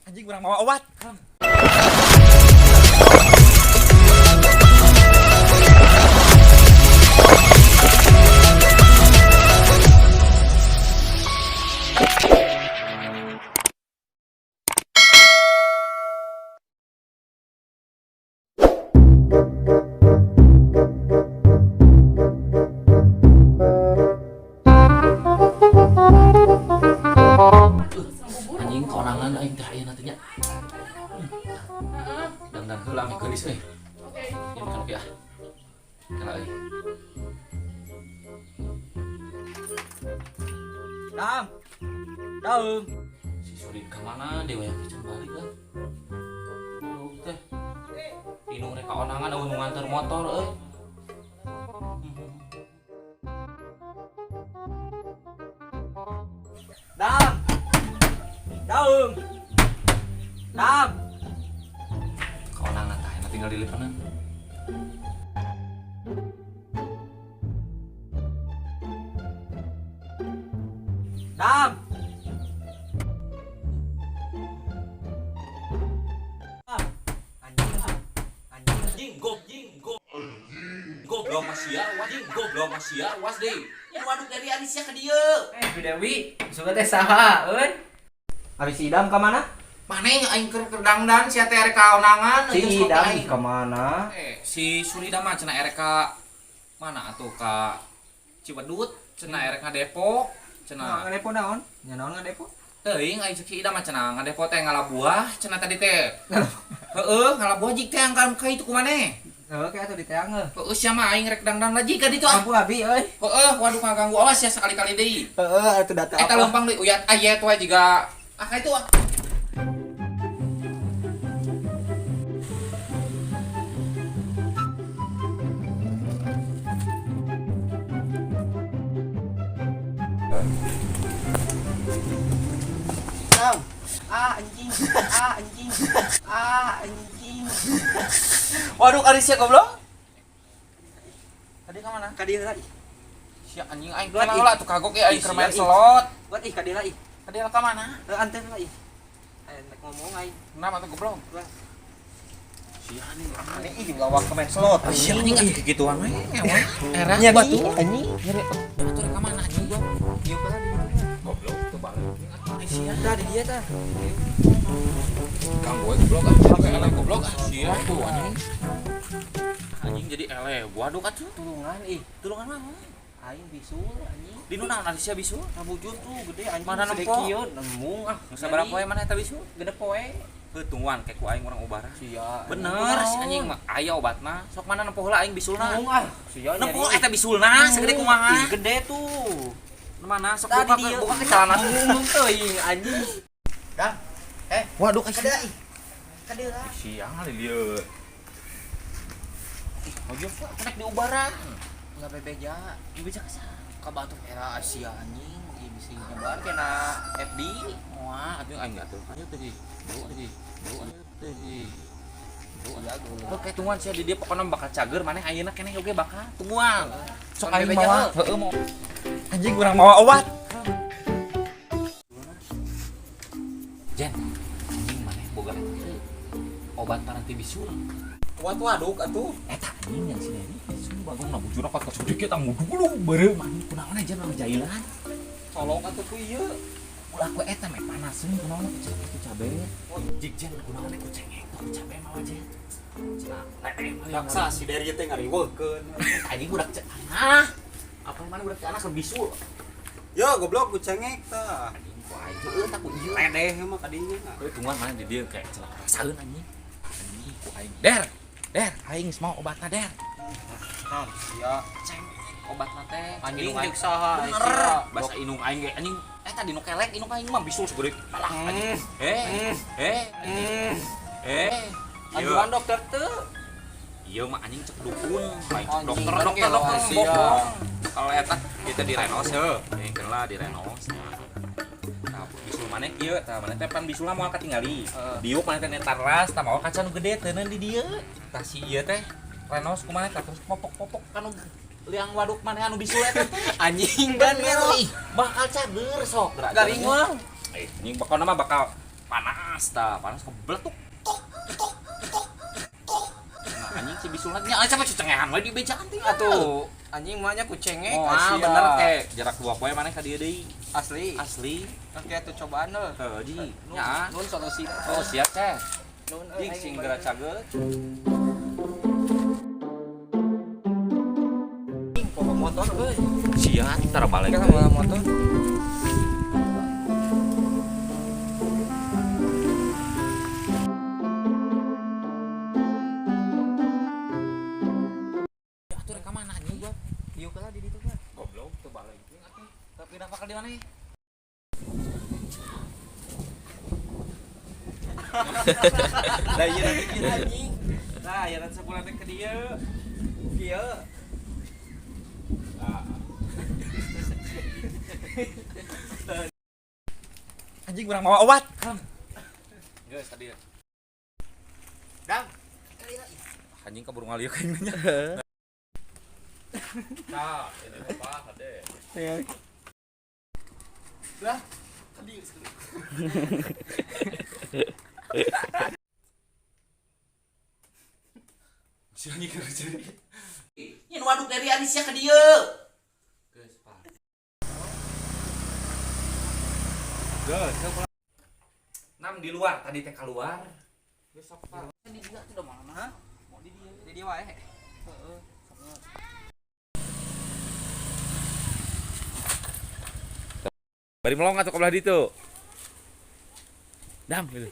Anjing kurang mau obat. Anjing konangan aing teh aya nantinya. Dan heula ame geulis euy. Ieu makan oke ah. Kala euy. Dam. Daum. Si Surin ka mana dewe yang can balik lah. Aduh teh. Inung rek kaonangan eueuh nu nganter motor euy. Dam. Daum. Dam. Kaonangan tah tinggal di lipanan. Dam. Anjing goblok masih anjing goblok masih was deui. Yang waduk dari Anisya ke dieu. Dewi, suka teh saha, euy? Habis Idam ke mana? Maneh aing keur dangdan sia teh arek kaonangan Si Idam ke mana? si Surida mah cenah arek ka mana atuh ka Ciwedut cenah arek ngadepo cenah Ngadepo naon? Nya naon ngadepo? teuing aing si Idam mah cenah ngadepo teh ngalabuah cenah tadi teh heueuh ngalabuah jik teh angkan ka itu ku maneh Heuh kayak atuh diteang heuh. heueuh sia mah aing rek dangdan lagi ka ditu ah Ampun abi euy. heueuh waduh ngaganggu awas ya sekali-kali deui Heuh atuh data eta lempang deui uyat ayat wae jiga ka itu ah Dam. Anjing. Anjing. waduh Arisya goblok tadi ka mana Ka dieu lagi. sia anjing aing Buat kenal lah tuh kagok ya aing Ih, keur main sia, ih. slot Buat ka dieu lagi. tadi ka mana Anten lagi. Nek ngomong ai. kenapa tuh goblok Buat. sia anjing Aneh ih ngawak ke main slot. sia anjing atuh kikituan we era Nya batu batu anjing. nyeri atuh rek ka mana anjing gua Dieu ka lagi. goblok tuh balik sia Dah di dia tah. kang gue goblok ah sampai eleh goblok ah sia tuh anjing jadi eleh waduh atuh Tulungan ih. tulungan mah Aing bisul anjing. di nu naon Arisya bisu Nabujur tuh gede anjing. Mana Segede nempo? kieu nembung ah. geus sabaraha poe mana eta bisu Gede poe. heuh tungguan kayak ku aing urang ubara Sia. bener si anjing mah aya obatna sok mana nempo heula aing bisulna Nembung ah. Sia nempo eta bisulna segede kumaha Ih, gede tuh. mana sok Tadi buka dia buka ke celana ngomong teuing anjing. Dah. waduh Kada ih. Kada lah. siang kali dia ojo kenek di ubaran Enggak bebeja. ieu bisa kasa Ka batuk era Asia anjing. Ieu bisi nyebar kena FD. wah atuh aing atuh ayo teh bau teh bau teh Iya gue. oke tungguan sia di dia pokona bakal cager maneh ayeuna keneh oge bakal tungguan sok Kan aing bebeja mau heuh. heueuh mau Anjing kurang mau obat. jen anjing maneh boga eta obat paranti bisul Waduk atuh. eta anjing yang sini sini bagong na bujurna ka sedikit tang dulu bareu maneh kunaon aja nu jailan Tolong atuh ku ieu. ulah ku eta meh panaseun kunaon ku cabe jik jen kunaon ku cengeng ku cabe mah jen cenah Daksa si dari teh ngariweukeun. anjing budak ah apa mana budak anak lebih bisul Yo goblok ku cengek tah. anjing ku aing heueuh tak ku ieu Ledeh mah kadinya. euy tungguan mana di dieu kayak celah rasaeun anjing anjing ku aing der aing geus mau obatna der Nah, sia. ceng obatna teh Anjing Inung deuk saha bener sia. bahasa inung aing ge anjing eta di nu kelek inung aing mah bisul segede palah anjing Anjuran dokter teu. Iya mah anjing cek dukun, baik Anjing, dokter kan dokter gelo dokter sia. bokong. Kalau eta kita di renos heuh, yang lah di renos. Nah, bisul maneh kieu, tah maneh teh pan bisulna moal katingali. Diuk maneh teh taras, tah moal kaca nu gede teuneun di dieu. Tah si ieu teh renos kumaha tah terus popok-popok kanu liang waduk maneh anu bisul eta teh. Anjing kan Bener, ih, bakal cager sok. garing mah. Anjing bakal nama bakal panas kebeletuk. Nah, anjing si bisul lagi cenah cengehan we di bejaan teh Atuh, anjing mahnya ku cengek. Oh, Asia. bener jarak 2 poe maneh ka dieu deui. Asli. Oke atuh cobaan heuh. Heuh di. Nun, Nya. nun solusi. Oh, siap teh. Nun Jing sing geura cageut. Pokok motor euy. Siap, tara balik. Kita bawa motor. Atuh rek ka mana anjing gua? Diuk lah di ditu kan. Goblok teu balik. Tapi pindah pakal di mana ya? Lah ieu bikin anjing. Nah, ya nanti sebulan teh ke dia. Kieu. Anjing kurang mau obat. Geus tadi. Dang. Anjing kabur ngalieu ka nya. Nah, ini apa hade. Lah. Tadi Sini kerja. Yen waduk dari Arisya ke dieu. Geus, Pak. Geus, Nam di luar, tadi teh keluar. Geus sok, Pak. di dia tuh udah mana? Mau di dia. Di dia wae. Heeh. Bari melong atuh ka belah ditu. Dam gitu.